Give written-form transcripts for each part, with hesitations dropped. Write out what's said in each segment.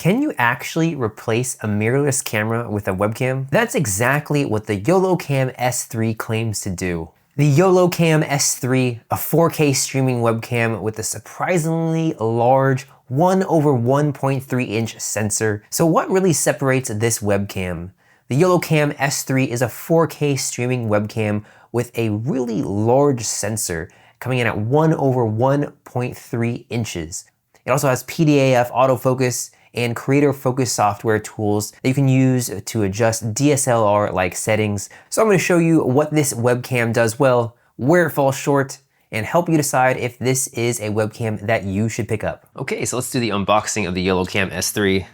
Can you actually replace a mirrorless camera with a webcam? That's exactly what the YoloCam S3 claims to do. The YoloCam S3, a 4K streaming webcam with a surprisingly large 1/1.3-inch sensor. So what really separates this webcam? The YoloCam S3 is a 4K streaming webcam with a really large sensor coming in at 1/1.3 inches. It also has PDAF autofocus and creator focus software tools that you can use to adjust DSLR-like settings. So I'm going to show you what this webcam does well, where it falls short, and help you decide if this is a webcam that you should pick up. Okay, so let's do the unboxing of the YoloCam S3.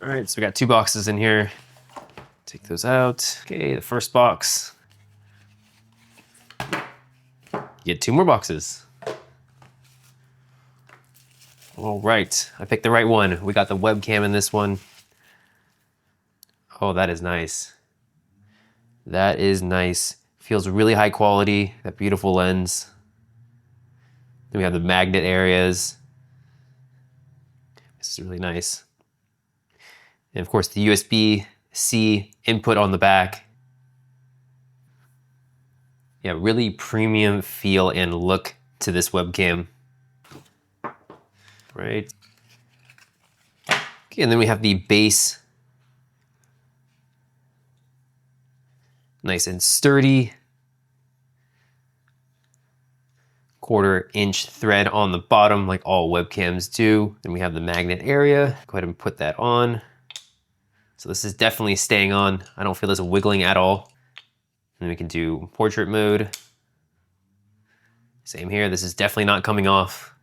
All right, so we got 2 boxes in here. Take those out. Okay, the first box. Get 2 more boxes. All right, I picked the right one. We got the webcam in this one. Oh, that is nice. That is nice. Feels really high quality, that beautiful lens. Then we have the magnet areas. This is really nice. And of course, the USB-C input on the back. Yeah, really premium feel and look to this webcam. Right. Okay, and then we have the base. Nice and sturdy. 1/4-inch thread on the bottom like all webcams do. Then we have the magnet area. Go ahead and put that on. So this is definitely staying on. I don't feel this wiggling at all. And we can do portrait mode. Same here, this is definitely not coming off.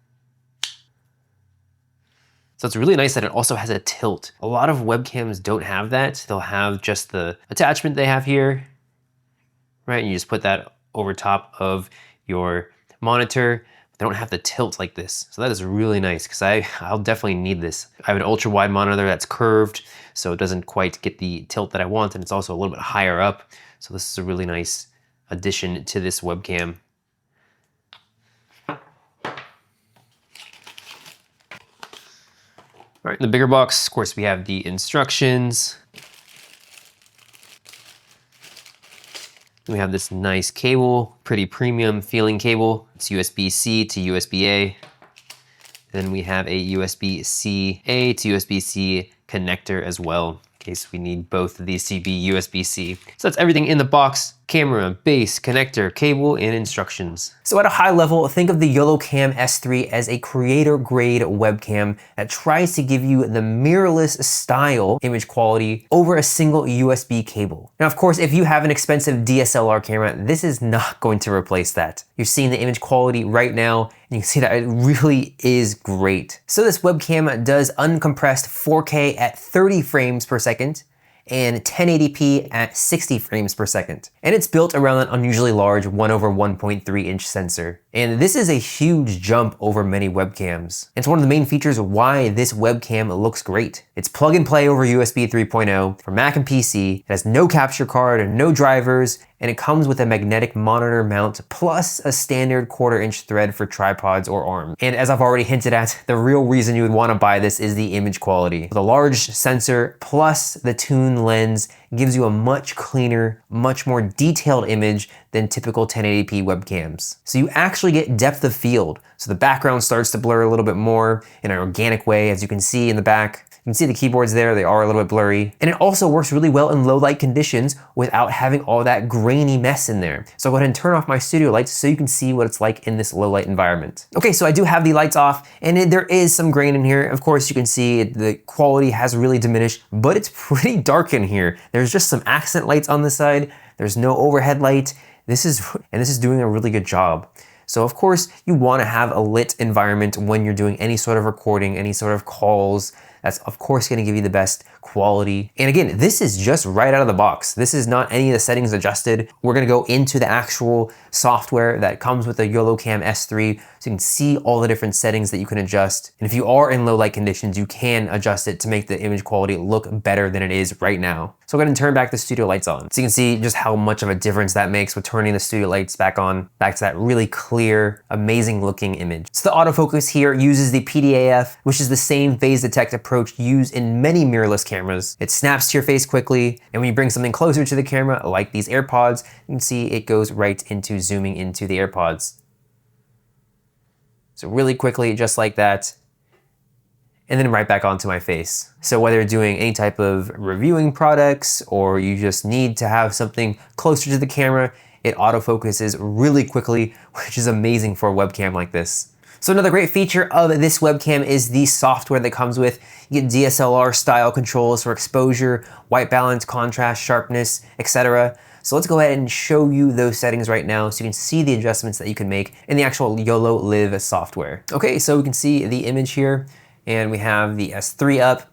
So it's really nice that it also has a tilt. A lot of webcams don't have that. They'll have just the attachment they have here, right? And you just put that over top of your monitor. They don't have the tilt like this. So that is really nice because I'll definitely need this. I have an ultra wide monitor that's curved, so it doesn't quite get the tilt that I want, and it's also a little bit higher up. So this is a really nice addition to this webcam. All right, in the bigger box, of course, we have the instructions. We have this nice cable, pretty premium feeling cable. It's USB-C to USB-A. Then we have a USB-C-A to USB-C connector as well, in case we need both of these to be USB-C. So that's everything in the box: camera, base, connector, cable, and instructions. So at a high level, think of the YoloCam S3 as a creator-grade webcam that tries to give you the mirrorless style image quality over a single USB cable. Now, of course, if you have an expensive DSLR camera, this is not going to replace that. You're seeing the image quality right now, and you can see that it really is great. So this webcam does uncompressed 4K at 30 frames per second, and 1080p at 60 frames per second. And it's built around an unusually large 1/1.3-inch sensor. And this is a huge jump over many webcams. It's one of the main features why this webcam looks great. It's plug and play over USB 3.0 for Mac and PC. It has no capture card and no drivers, and it comes with a magnetic monitor mount plus a standard 1/4-inch thread for tripods or arms. And as I've already hinted at, the real reason you would want to buy this is the image quality. The large sensor plus the tuned lens gives you a much cleaner, much more detailed image than typical 1080p webcams. So you actually get depth of field. So the background starts to blur a little bit more in an organic way, as you can see in the back. You can see the keyboards there, they are a little bit blurry. And it also works really well in low light conditions without having all that grainy mess in there. So I'll go ahead and turn off my studio lights so you can see what it's like in this low light environment. Okay, so I do have the lights off, and there is some grain in here. Of course, you can see the quality has really diminished, but it's pretty dark in here. There's just some accent lights on the side. There's no overhead light. This is doing a really good job. So of course, you want to have a lit environment when you're doing any sort of recording, any sort of calls. That's of course going to give you the best quality. And again, this is just right out of the box. This is not any of the settings adjusted. We're gonna go into the actual software that comes with the YoloCam S3 so you can see all the different settings that you can adjust. And if you are in low light conditions, you can adjust it to make the image quality look better than it is right now. So I'm gonna turn back the studio lights on. So you can see just how much of a difference that makes with turning the studio lights back on, back to that really clear, amazing looking image. So the autofocus here uses the PDAF, which is the same phase detect approach used in many mirrorless cameras. It snaps to your face quickly, and when you bring something closer to the camera, like these AirPods, you can see it goes right into zooming into the AirPods. So really quickly, just like that, and then right back onto my face. So whether you're doing any type of reviewing products or you just need to have something closer to the camera, it autofocuses really quickly, which is amazing for a webcam like this. So another great feature of this webcam is the software that comes with. You get DSLR style controls for exposure, white balance, contrast, sharpness, etc. So let's go ahead and show you those settings right now so you can see the adjustments that you can make in the actual YoloLive software. Okay, so we can see the image here and we have the S3 up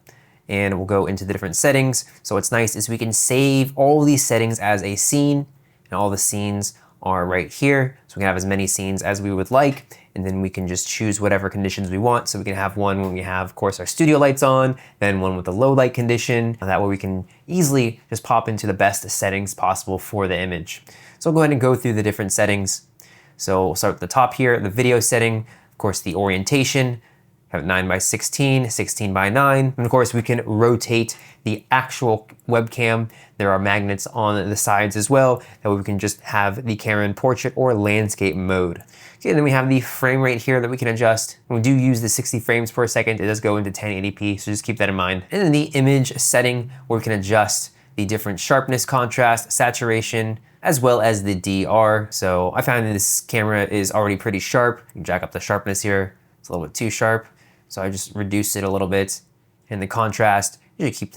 and we'll go into the different settings. So what's nice is we can save all these settings as a scene and all the scenes are right here. So we can have as many scenes as we would like, and then we can just choose whatever conditions we want. So we can have one when we have, of course, our studio lights on, then one with a low light condition. That way we can easily just pop into the best settings possible for the image. So I'll go ahead and go through the different settings. So we'll start at the top here, the video setting, of course, the orientation, have 9:16, 16:9, and of course we can rotate the actual webcam. There are magnets on the sides as well, that way we can just have the camera in portrait or landscape mode. Okay, and then we have the frame rate here that we can adjust. When we do use the 60 frames per second, it does go into 1080p, so just keep that in mind. And then the image setting, where we can adjust the different sharpness, contrast, saturation, as well as the DR. So I found that this camera is already pretty sharp. You can jack up the sharpness here. It's a little bit too sharp. So I just reduced it a little bit. And the contrast, you should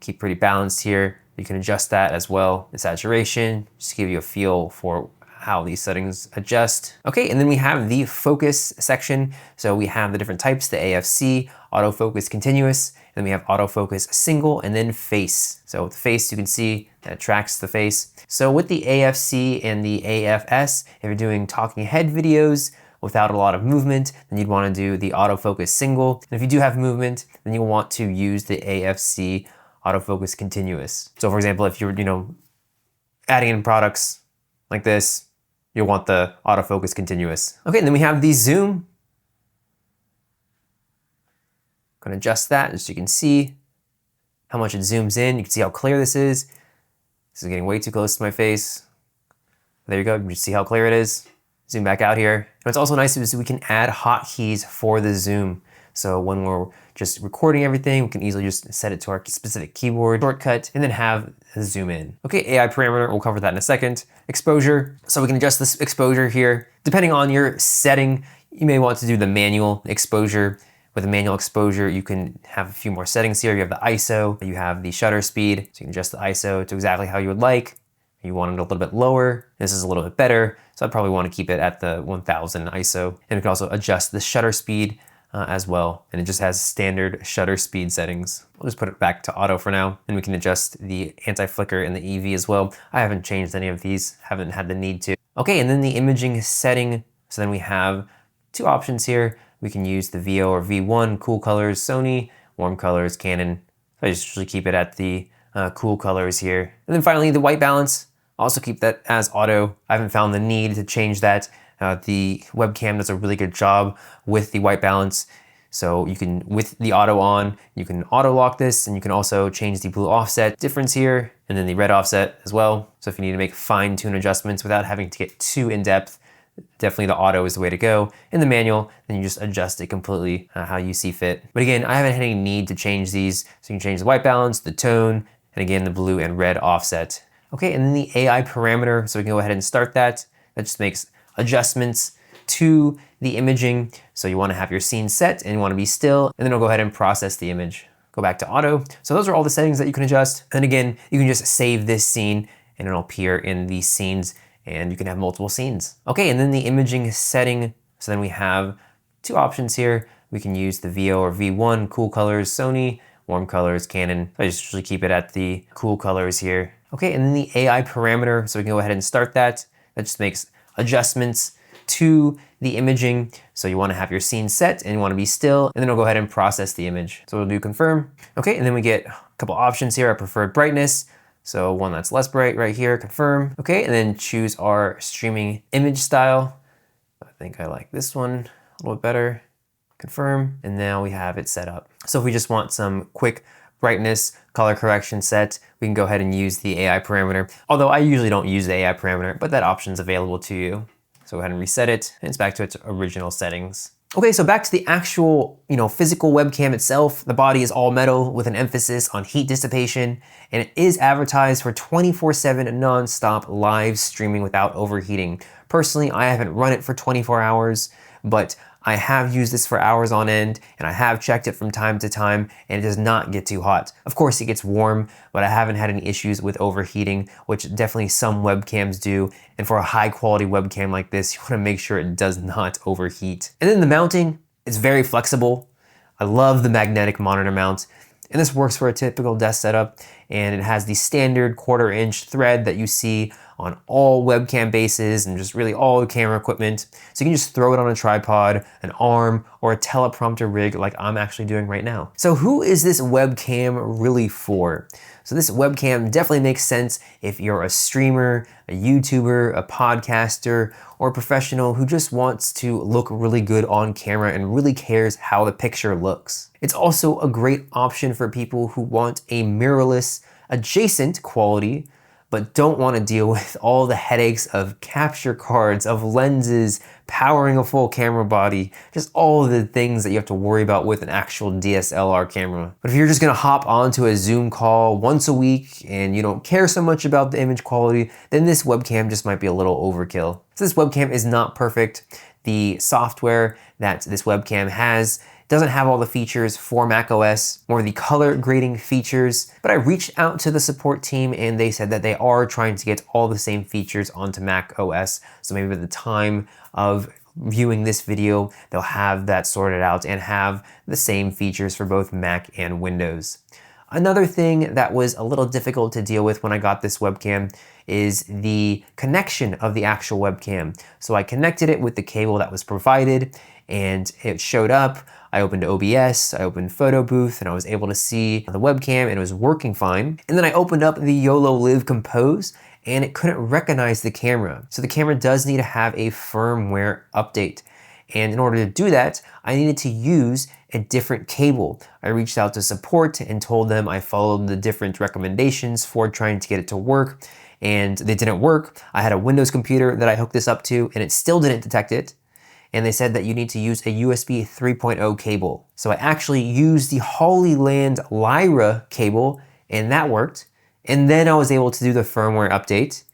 keep pretty balanced here. You can adjust that as well. The saturation, just to give you a feel for how these settings adjust. Okay, and then we have the focus section. So we have the different types, the AFC, autofocus continuous, and we have autofocus single, and then face. So with the face, you can see that it tracks the face. So with the AFC and the AFS, if you're doing talking head videos, without a lot of movement, then you'd want to do the autofocus single. And if you do have movement, then you'll want to use the AFC autofocus continuous. So for example, if you're, adding in products like this, you'll want the autofocus continuous. Okay, and then we have the zoom. I'm gonna adjust that just so you can see how much it zooms in. You can see how clear this is. This is getting way too close to my face. There you go, you can see how clear it is. Zoom back out here. And what's also nice is we can add hotkeys for the zoom. So when we're just recording everything, we can easily just set it to our specific keyboard shortcut and then have a zoom in. Okay, AI parameter, we'll cover that in a second. Exposure, so we can adjust this exposure here. Depending on your setting, you may want to do the manual exposure. With the manual exposure, you can have a few more settings here. You have the ISO, you have the shutter speed, so you can adjust the ISO to exactly how you would like. You want it a little bit lower, this is a little bit better, so I'd probably want to keep it at the 1000 ISO. And we can also adjust the shutter speed as well, and it just has standard shutter speed settings. We'll just put it back to auto for now, and we can adjust the anti-flicker and the EV as well. I haven't changed any of these, haven't had the need to. Okay, and then the imaging setting, so then we have two options here. We can use the VO or V1, cool colors, Sony, warm colors, Canon. I just usually keep it at the cool colors here. And then finally, the white balance, also keep that as auto. I haven't found the need to change that. The webcam does a really good job with the white balance. So you can, with the auto on, you can auto lock this, and you can also change the blue offset difference here, and then the red offset as well. So if you need to make fine tune adjustments without having to get too in depth, definitely the auto is the way to go. In the manual, then you just adjust it completely how you see fit. But again, I haven't had any need to change these. So you can change the white balance, the tone, and again, the blue and red offset. Okay, and then the AI parameter, so we can go ahead and start that. That just makes adjustments to the imaging. So you wanna have your scene set and you wanna be still, and then it'll go ahead and process the image. Go back to auto. So those are all the settings that you can adjust. And again, you can just save this scene and it'll appear in these scenes, and you can have multiple scenes. Okay, and then the imaging setting. So then we have two options here. We can use the VO or V1, cool colors, Sony, warm colors, Canon. I just usually keep it at the cool colors here. Okay, and then the AI parameter, so we can go ahead and start that. That just makes adjustments to the imaging. So you wanna have your scene set and you wanna be still, and then it'll go ahead and process the image. So we'll do confirm. Okay, and then we get a couple options here, our preferred brightness. So one that's less bright right here, confirm. Okay, and then choose our streaming image style. I think I like this one a little bit better. Confirm, and now we have it set up. So if we just want some quick brightness, color correction set, we can go ahead and use the AI parameter. Although I usually don't use the AI parameter, but that option's available to you. So go ahead and reset it, and it's back to its original settings. Okay, so back to the actual, physical webcam itself. The body is all metal with an emphasis on heat dissipation, and it is advertised for 24/7 non-stop live streaming without overheating. Personally, I haven't run it for 24 hours, but I have used this for hours on end, and I have checked it from time to time, and it does not get too hot. Of course, it gets warm, but I haven't had any issues with overheating, which definitely some webcams do. And for a high quality webcam like this, you wanna make sure it does not overheat. And then the mounting is very flexible. I love the magnetic monitor mount. And this works for a typical desk setup, and it has the standard 1/4" thread that you see on all webcam bases and just really all the camera equipment. So you can just throw it on a tripod, an arm, or a teleprompter rig like I'm actually doing right now. So who is this webcam really for? So this webcam definitely makes sense if you're a streamer, a YouTuber, a podcaster, or a professional who just wants to look really good on camera and really cares how the picture looks. It's also a great option for people who want a mirrorless adjacent quality, but don't want to deal with all the headaches of capture cards, of lenses, powering a full camera body, just all of the things that you have to worry about with an actual DSLR camera. But if you're just gonna hop onto a Zoom call once a week and you don't care so much about the image quality, then this webcam just might be a little overkill. So this webcam is not perfect. The software that this webcam has doesn't have all the features for macOS, more the color grading features, but I reached out to the support team and they said that they are trying to get all the same features onto macOS. So maybe at the time of viewing this video, they'll have that sorted out and have the same features for both Mac and Windows. Another thing that was a little difficult to deal with when I got this webcam is the connection of the actual webcam. So I connected it with the cable that was provided and it showed up. I opened OBS, I opened Photo Booth, and I was able to see the webcam and it was working fine. And then I opened up the YoloCam and it couldn't recognize the camera. So the camera does need to have a firmware update. And in order to do that, I needed to use a different cable. I reached out to support and told them I followed the different recommendations for trying to get it to work, and they didn't work. I had a Windows computer that I hooked this up to and it still didn't detect it. And they said that you need to use a USB 3.0 cable. So I actually used the 𝗕𝗘𝗡𝗘𝗙𝗜 cable and that worked. And then I was able to do the firmware update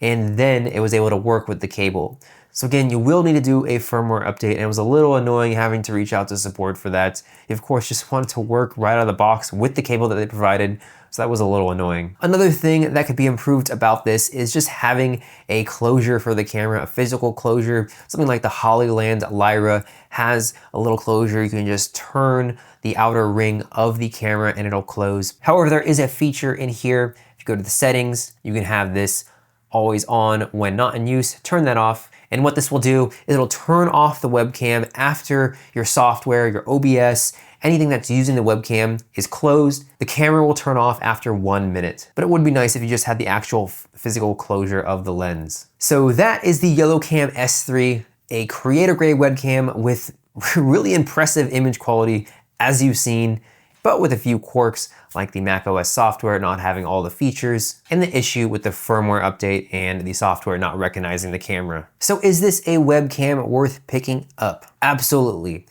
and then it was able to work with the cable. So again, you will need to do a firmware update, and it was a little annoying having to reach out to support for that. You of course just wanted to work right out of the box with the cable that they provided, so that was a little annoying. Another thing that could be improved about this is just having a closure for the camera, a physical closure. Something like the 𝗕𝗘𝗙𝗦𝗪 has a little closure. You can just turn the outer ring of the camera and it'll close. However, there is a feature in here. If you go to the settings, you can have this always on when not in use, turn that off. And what this will do is it'll turn off the webcam after your software, your OBS, anything that's using the webcam is closed. The camera will turn off after 1 minute. But it would be nice if you just had the actual physical closure of the lens. So that is the YoloCam S3, a creator grade webcam with really impressive image quality as you've seen, but with a few quirks like the macOS software not having all the features and the issue with the firmware update and the software not recognizing the camera. So is this a webcam worth picking up? Absolutely.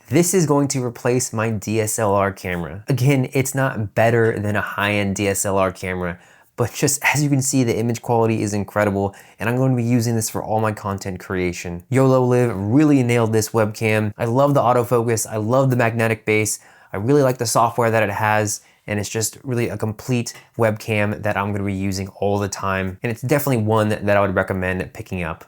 This is going to replace my DSLR camera. Again, it's not better than a high-end DSLR camera, but just as you can see, the image quality is incredible, and I'm going to be using this for all my content creation. YoloLive really nailed this webcam. I love the autofocus, I love the magnetic base, I really like the software that it has, and it's just really a complete webcam that I'm gonna be using all the time. And it's definitely one that I would recommend picking up.